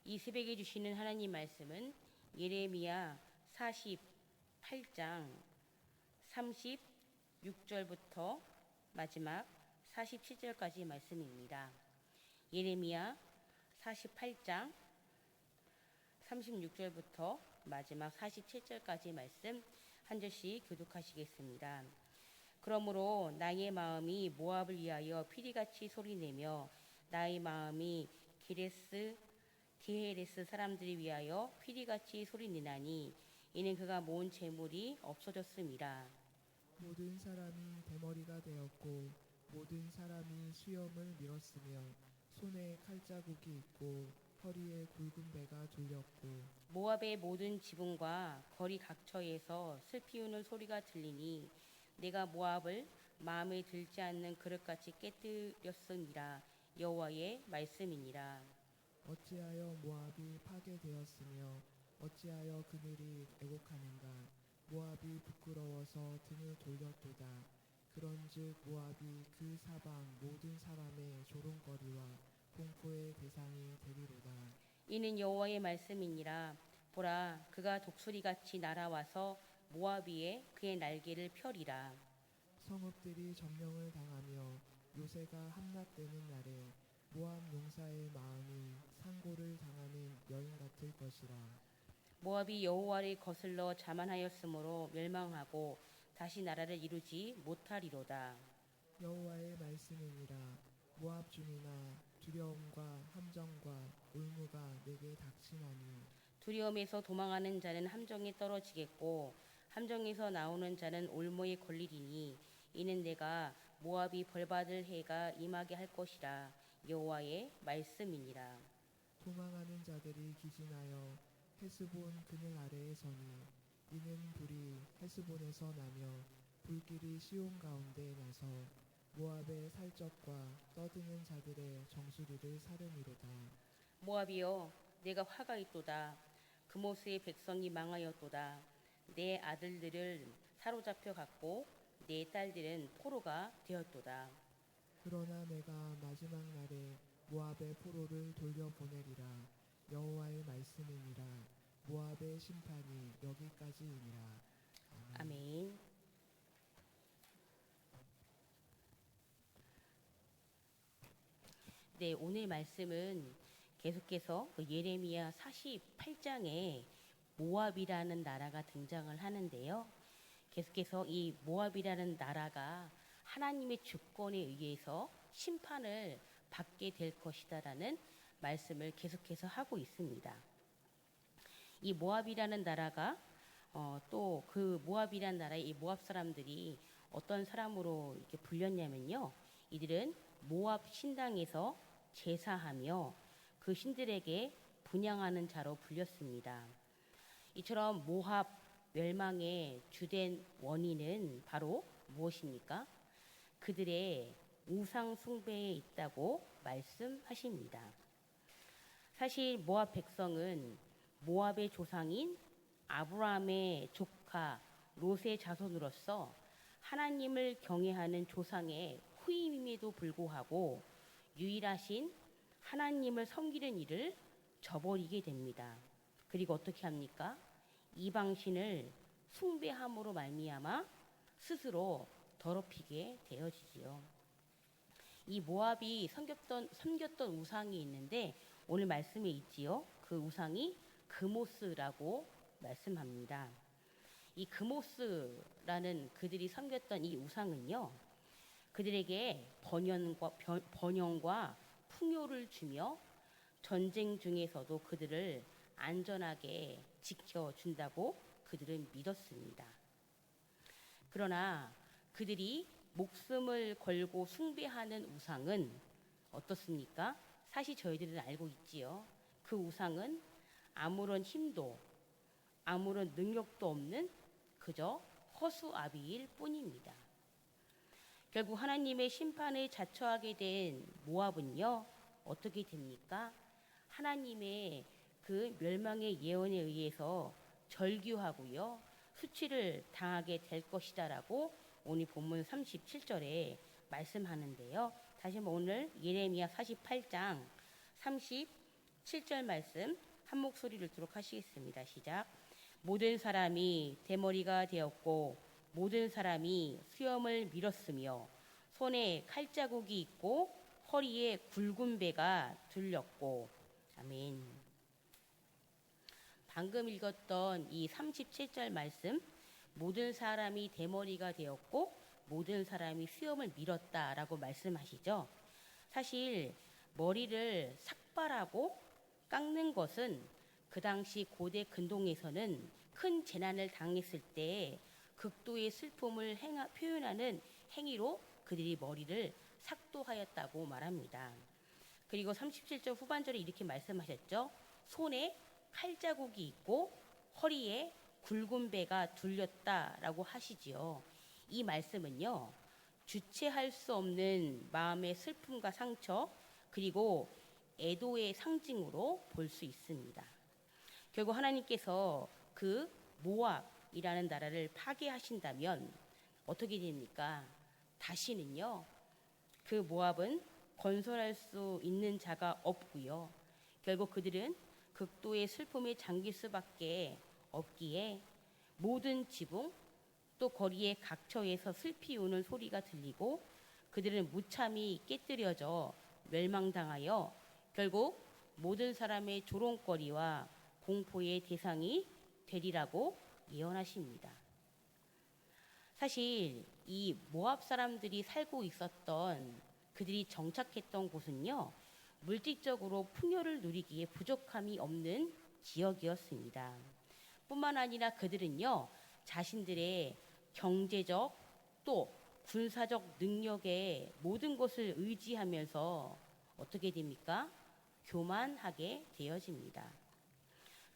이 새벽에 주시는 하나님 말씀은 예레미야 48장 36절부터 마지막 47절까지 말씀입니다. 예레미야 48장 36절부터 마지막 47절까지 말씀 한 절씩 교독하시겠습니다. 그러므로 나의 마음이 모압을 위하여 피리같이 소리내며 나의 마음이 기헤레스 사람들을 위하여 피리같이 소리내나니 이는 그가 모은 재물이 없어졌음이라. 모든 사람이 대머리가 되었고 모든 사람이 수염을 밀었으며 손에 칼자국이 있고 허리에 굵은 배가 졸렸고 모압의 모든 지붕과 거리 각처에서 슬피 우는 소리가 들리니 내가 모압을 마음에 들지 않는 그릇같이 깨뜨렸음이라. 여호와의 말씀이니라. 어찌하여 모압이 파괴되었으며 어찌하여 그늘이 애곡하는가. 모압이 부끄러워서 등을 돌렸도다. 그런즉 모압이 그 사방 모든 사람의 조롱거리와 공포의 대상이 되리로다. 이는 여호와의 말씀이니라. 보라, 그가 독수리같이 날아와서 모압 위에 그의 날개를 펴리라. 성읍들이 점령을 당하며 요새가 함락되는 날에 모압 용사의 마음이 상고를 당하는 여인 같을 것이라. 모압이 여호와를 거슬러 자만하였으므로 멸망하고 다시 나라를 이루지 못하리로다. 여호와의 말씀이니라. 모압 중이나 두려움과 함정과 올무가 내게 닥치나니 두려움에서 도망하는 자는 함정에 떨어지겠고 함정에서 나오는 자는 올무에 걸리리니 이는 내가 모압이 벌받을 해가 임하게 할 것이라. 여호와의 말씀이니라. 도망하는 자들이 기진하여 헤스본 그늘 아래에 서니 이는 불이 헤스본에서 나며 불길이 시온 가운데 나서 모압의 살적과 떠드는 자들의 정수리를 사르미로다. 모압이여, 내가 화가 있도다. 그모스의 백성이 망하였도다. 내 아들들을 사로잡혀 갔고 내 딸들은 포로가 되었도다. 그러나 내가 마지막 날에 모압의 포로를 돌려보내리라. 여호와의 말씀이니라. 모압의 심판이 여기까지이니라. 아멘. 네, 오늘 말씀은 계속해서 예레미야 48장에 모압이라는 나라가 등장을 하는데요. 계속해서 이 모압이라는 나라가 하나님의 주권에 의해서 심판을 받게 될 것이다라는 말씀을 계속해서 하고 있습니다. 이 모압이라는 나라가 또 그 모압이라는 나라의 이 모압 사람들이 어떤 사람으로 이렇게 불렸냐면요. 이들은 모압 신당에서 제사하며 그 신들에게 분향하는 자로 불렸습니다. 이처럼 모압 멸망의 주된 원인은 바로 무엇입니까? 그들의 우상 숭배에 있다고 말씀하십니다. 사실 모압 백성은 모압의 조상인 아브라함의 조카 롯의 자손으로서 하나님을 경외하는 조상의 후임임에도 불구하고 유일하신 하나님을 섬기는 일을 저버리게 됩니다. 그리고 어떻게 합니까? 이방신을 숭배함으로 말미암아 스스로 더럽히게 되어지지요. 이 모압이 섬겼던 우상이 있는데 오늘 말씀에 있지요. 그 우상이 그모스라고 말씀합니다. 이 그모스라는 그들이 섬겼던 이 우상은요. 그들에게 번영과 풍요를 주며 전쟁 중에서도 그들을 안전하게 지켜준다고 그들은 믿었습니다. 그러나 그들이 목숨을 걸고 숭배하는 우상은 어떻습니까? 사실 저희들은 알고 있지요. 그 우상은 아무런 힘도 아무런 능력도 없는 그저 허수아비일 뿐입니다. 결국 하나님의 심판을 자처하게 된 모압은요. 어떻게 됩니까? 하나님의 그 멸망의 예언에 의해서 절규하고요. 수치를 당하게 될 것이다라고 오늘 본문 37절에 말씀하는데요. 다시 한번 오늘 예레미야 48장 7절 말씀 한 목소리를 듣도록 하시겠습니다. 시작. 모든 사람이 대머리가 되었고 모든 사람이 수염을 밀었으며 손에 칼자국이 있고 허리에 굵은 배가 둘렸고. 아멘. 방금 읽었던 이 37절 말씀, 모든 사람이 대머리가 되었고 모든 사람이 수염을 밀었다라고 말씀하시죠. 사실 머리를 삭발하고 깎는 것은 그 당시 고대 근동에서는 큰 재난을 당했을 때 극도의 슬픔을 표현하는 행위로 그들이 머리를 삭도하였다고 말합니다. 그리고 37절 후반절에 이렇게 말씀하셨죠. 손에 칼자국이 있고 허리에 굵은 배가 둘렸다라고 하시지요. 이 말씀은요, 주체할 수 없는 마음의 슬픔과 상처 그리고 애도의 상징으로 볼 수 있습니다. 결국 하나님께서 그 모압이라는 나라를 파괴하신다면 어떻게 됩니까? 다시는요, 그 모압은 건설할 수 있는 자가 없고요. 결국 그들은 극도의 슬픔에 잠길 수밖에 없기에 모든 지붕 또 거리의 각처에서 슬피 우는 소리가 들리고 그들은 무참히 깨뜨려져 멸망당하여 결국 모든 사람의 조롱거리와 공포의 대상이 되리라고 예언하십니다. 사실 이 모압 사람들이 살고 있었던 그들이 정착했던 곳은요, 물질적으로 풍요를 누리기에 부족함이 없는 지역이었습니다. 뿐만 아니라 그들은요, 자신들의 경제적 또 군사적 능력에 모든 것을 의지하면서 어떻게 됩니까? 교만하게 되어집니다.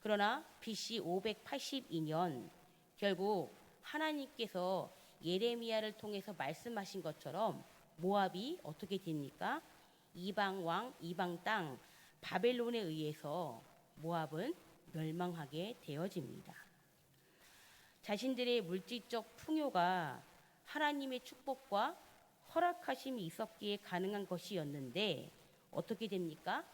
그러나 BC 582년 결국 하나님께서 예레미야를 통해서 말씀하신 것처럼 모압이 어떻게 됩니까? 이방 왕, 이방 땅 바벨론에 의해서 모압은 멸망하게 되어집니다. 자신들의 물질적 풍요가 하나님의 축복과 허락하심이 있었기에 가능한 것이었는데 어떻게 됩니까?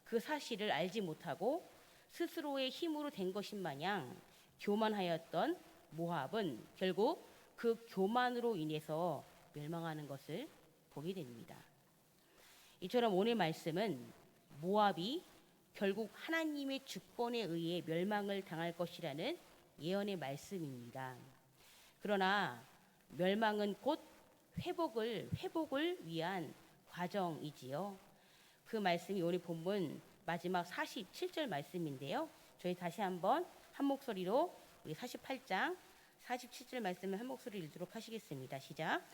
그 사실을 알지 못하고 스스로의 힘으로 된 것인 마냥 교만하였던 모압은 결국 그 교만으로 인해서 멸망하는 것을 보게 됩니다. 이처럼 오늘 말씀은 모압이 결국 하나님의 주권에 의해 멸망을 당할 것이라는 예언의 말씀입니다. 그러나 멸망은 곧 회복을 위한 과정이지요. 그 말씀이 오늘 본문 마지막 47절 말씀인데요. 저희 다시 한번 한 목소리로 우리 48장 47절 말씀을 한 목소리로 읽도록 하시겠습니다. 시작.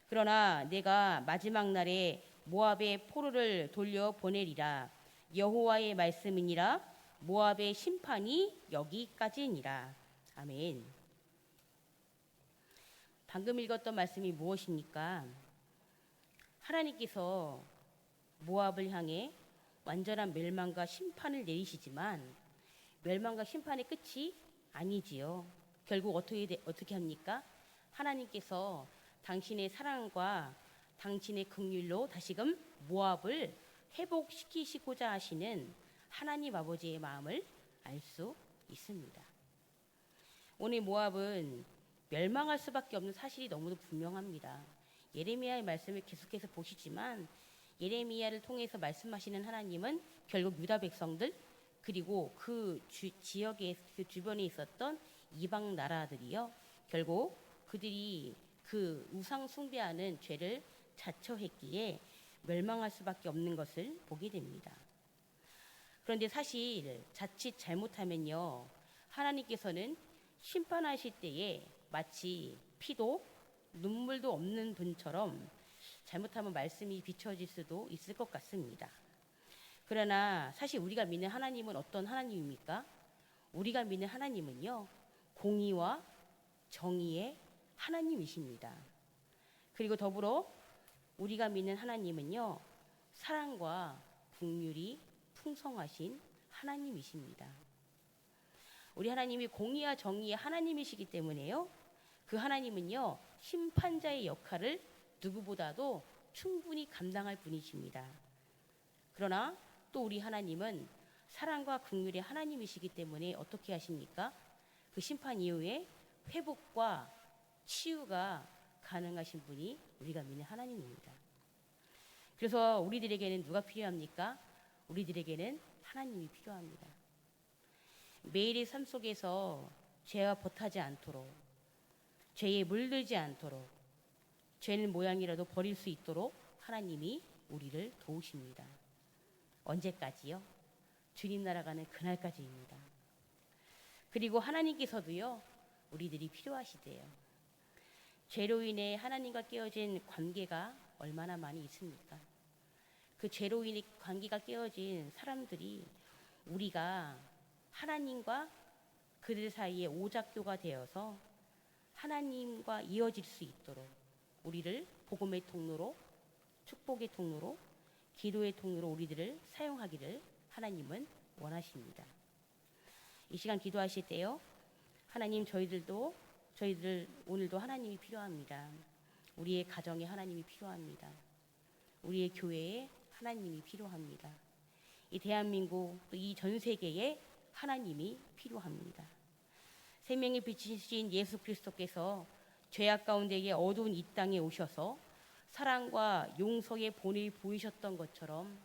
그러나 내가 마지막 날에 모압의 포로를 돌려 보내리라. 여호와의 말씀이니라. 모압의 심판이 여기까지니라. 아멘. 방금 읽었던 말씀이 무엇입니까? 하나님께서 모압을 향해 완전한 멸망과 심판을 내리시지만 멸망과 심판의 끝이 아니지요. 결국 어떻게 합니까? 하나님께서 당신의 사랑과 당신의 긍휼로 다시금 모압을 회복시키시고자 하시는 하나님 아버지의 마음을 알 수 있습니다. 오늘 모압은 멸망할 수밖에 없는 사실이 너무도 분명합니다. 예레미야의 말씀을 계속해서 보시지만 예레미야를 통해서 말씀하시는 하나님은 결국 유다 백성들 그리고 그 지역에 그 주변에 있었던 이방 나라들이요. 결국 그들이 그 우상 숭배하는 죄를 자처했기에 멸망할 수밖에 없는 것을 보게 됩니다. 그런데 사실 자칫 잘못하면요. 하나님께서는 심판하실 때에 마치 피도 눈물도 없는 분처럼 잘못하면 말씀이 비춰질 수도 있을 것 같습니다. 그러나 사실 우리가 믿는 하나님은 어떤 하나님입니까? 우리가 믿는 하나님은요. 공의와 정의의 하나님이십니다. 그리고 더불어 우리가 믿는 하나님은요. 사랑과 긍휼이 풍성하신 하나님이십니다. 우리 하나님이 공의와 정의의 하나님이시기 때문에요. 그 하나님은요. 심판자의 역할을 누구보다도 충분히 감당할 분이십니다. 그러나 또 우리 하나님은 사랑과 긍휼의 하나님이시기 때문에 어떻게 하십니까? 그 심판 이후에 회복과 치유가 가능하신 분이 우리가 믿는 하나님입니다. 그래서 우리들에게는 누가 필요합니까? 우리들에게는 하나님이 필요합니다. 매일의 삶 속에서 죄와 벗하지 않도록, 죄에 물들지 않도록, 죄는 모양이라도 버릴 수 있도록 하나님이 우리를 도우십니다. 언제까지요? 주님 나라 가는 그날까지입니다. 그리고 하나님께서도요, 우리들이 필요하시대요. 죄로 인해 하나님과 깨어진 관계가 얼마나 많이 있습니까? 그 죄로 인해 관계가 깨어진 사람들이 우리가 하나님과 그들 사이에 오작교가 되어서 하나님과 이어질 수 있도록 우리를 복음의 통로로, 축복의 통로로, 기도의 통로로 우리들을 사용하기를 하나님은 원하십니다. 이 시간 기도하실 때요, 하나님, 저희들 오늘도 하나님이 필요합니다. 우리의 가정에 하나님이 필요합니다. 우리의 교회에 하나님이 필요합니다. 이 대한민국, 또 이 전 세계에 하나님이 필요합니다. 생명의 빛이신 예수 그리스도께서 죄악 가운데에 어두운 이 땅에 오셔서 사랑과 용서의 본을 보이셨던 것처럼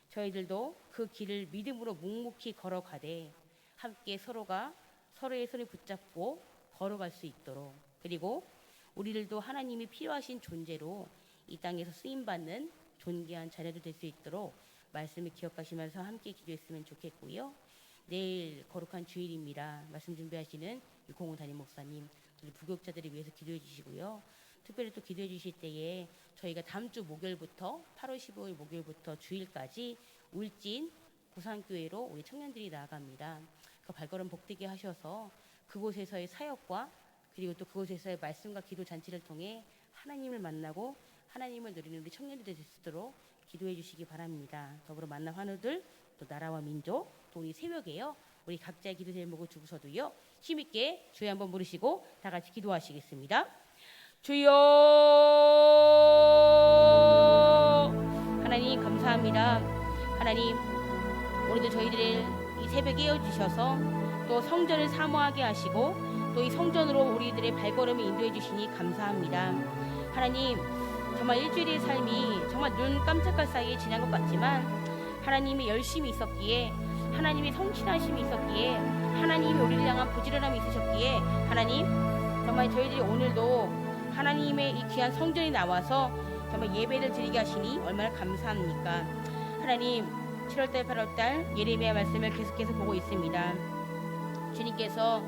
저희들도 그 길을 믿음으로 묵묵히 걸어가되 함께 서로가 서로의 손을 붙잡고 걸어갈 수 있도록, 그리고 우리들도 하나님이 필요하신 존재로 이 땅에서 쓰임받는 존귀한 자녀도 될 수 있도록 말씀을 기억하시면서 함께 기도했으면 좋겠고요. 내일 거룩한 주일입니다. 말씀 준비하시는 유콩훈 담임 목사님, 우리 부교육자들을 위해서 기도해 주시고요. 특별히 또 기도해 주실 때에 저희가 다음 주 목요일부터 8월 15일 목요일부터 주일까지 울진 구산교회로 우리 청년들이 나아갑니다. 그 발걸음 복되게 하셔서 그곳에서의 사역과 그리고 또 그곳에서의 말씀과 기도 잔치를 통해 하나님을 만나고 하나님을 누리는 우리 청년들이 될 수 있도록 기도해 주시기 바랍니다. 더불어 만남 환우들, 또 나라와 민족, 또 우리 새벽에요, 우리 각자의 기도 제목을 두고서도요, 힘있게 주여 한번 부르시고 다 같이 기도하시겠습니다. 주여, 하나님 감사합니다. 하나님, 오늘도 저희들의 이 새벽에 깨어주셔서 또 성전을 사모하게 하시고 또 이 성전으로 우리들의 발걸음을 인도해 주시니 감사합니다. 하나님, 정말 일주일의 삶이 정말 눈 깜짝할 사이에 지난 것 같지만 하나님의 열심이 있었기에, 하나님의 성실하심이 있었기에, 하나님이 우리를 향한 부지런함이 있으셨기에 하나님, 정말 저희들이 오늘도 하나님의 이 귀한 성전에 나와서 정말 예배를 드리게 하시니 얼마나 감사합니까? 하나님, 7월달 8월달 예레미야 말씀을 계속해서 보고 있습니다. 주님께서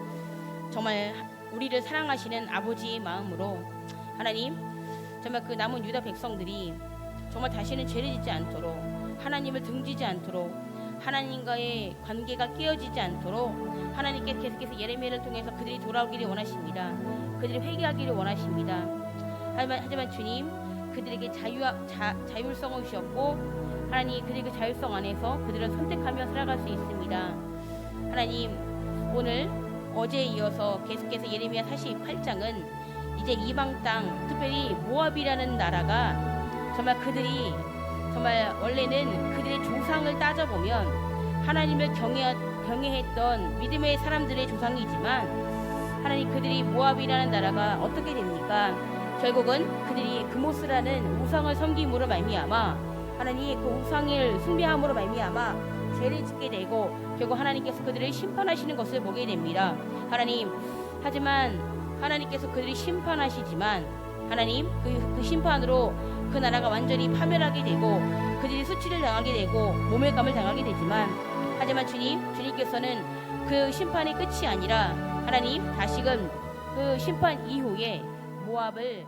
정말 우리를 사랑하시는 아버지의 마음으로 하나님, 정말 그 남은 유다 백성들이 정말 다시는 죄를 짓지 않도록, 하나님을 등지지 않도록, 하나님과의 관계가 깨어지지 않도록 하나님께 계속해서 예레미야를 통해서 그들이 돌아오기를 원하십니다. 그들이 회개하기를 원하십니다. 하지만 주님, 그들에게 자율성을 주셨고 하나님, 그들의 그 자율성 안에서 그들은 선택하며 살아갈 수 있습니다. 하나님, 오늘 어제에 이어서 계속해서 예레미야 48장은 이제 이방 땅, 특별히 모압이라는 나라가 정말 그들이 정말 원래는 그들의 조상을 따져보면 하나님을 경외했던 믿음의 사람들의 조상이지만 하나님, 그들이 모압이라는 나라가 어떻게 됩니까? 결국은 그들이 그모스라는 우상을 섬김으로 말미암아 하나님, 그 우상을 숭배함으로 말미암아 죄를 짓게 되고 결국 하나님께서 그들을 심판하시는 것을 보게 됩니다. 하나님, 하지만 하나님께서 그들이 심판하시지만 하나님, 그 심판으로 그 나라가 완전히 파멸하게 되고 그들이 수치를 당하게 되고 모멸감을 당하게 되지만, 하지만 주님께서는 그 심판의 끝이 아니라 하나님, 다시금 그 심판 이후에 모압을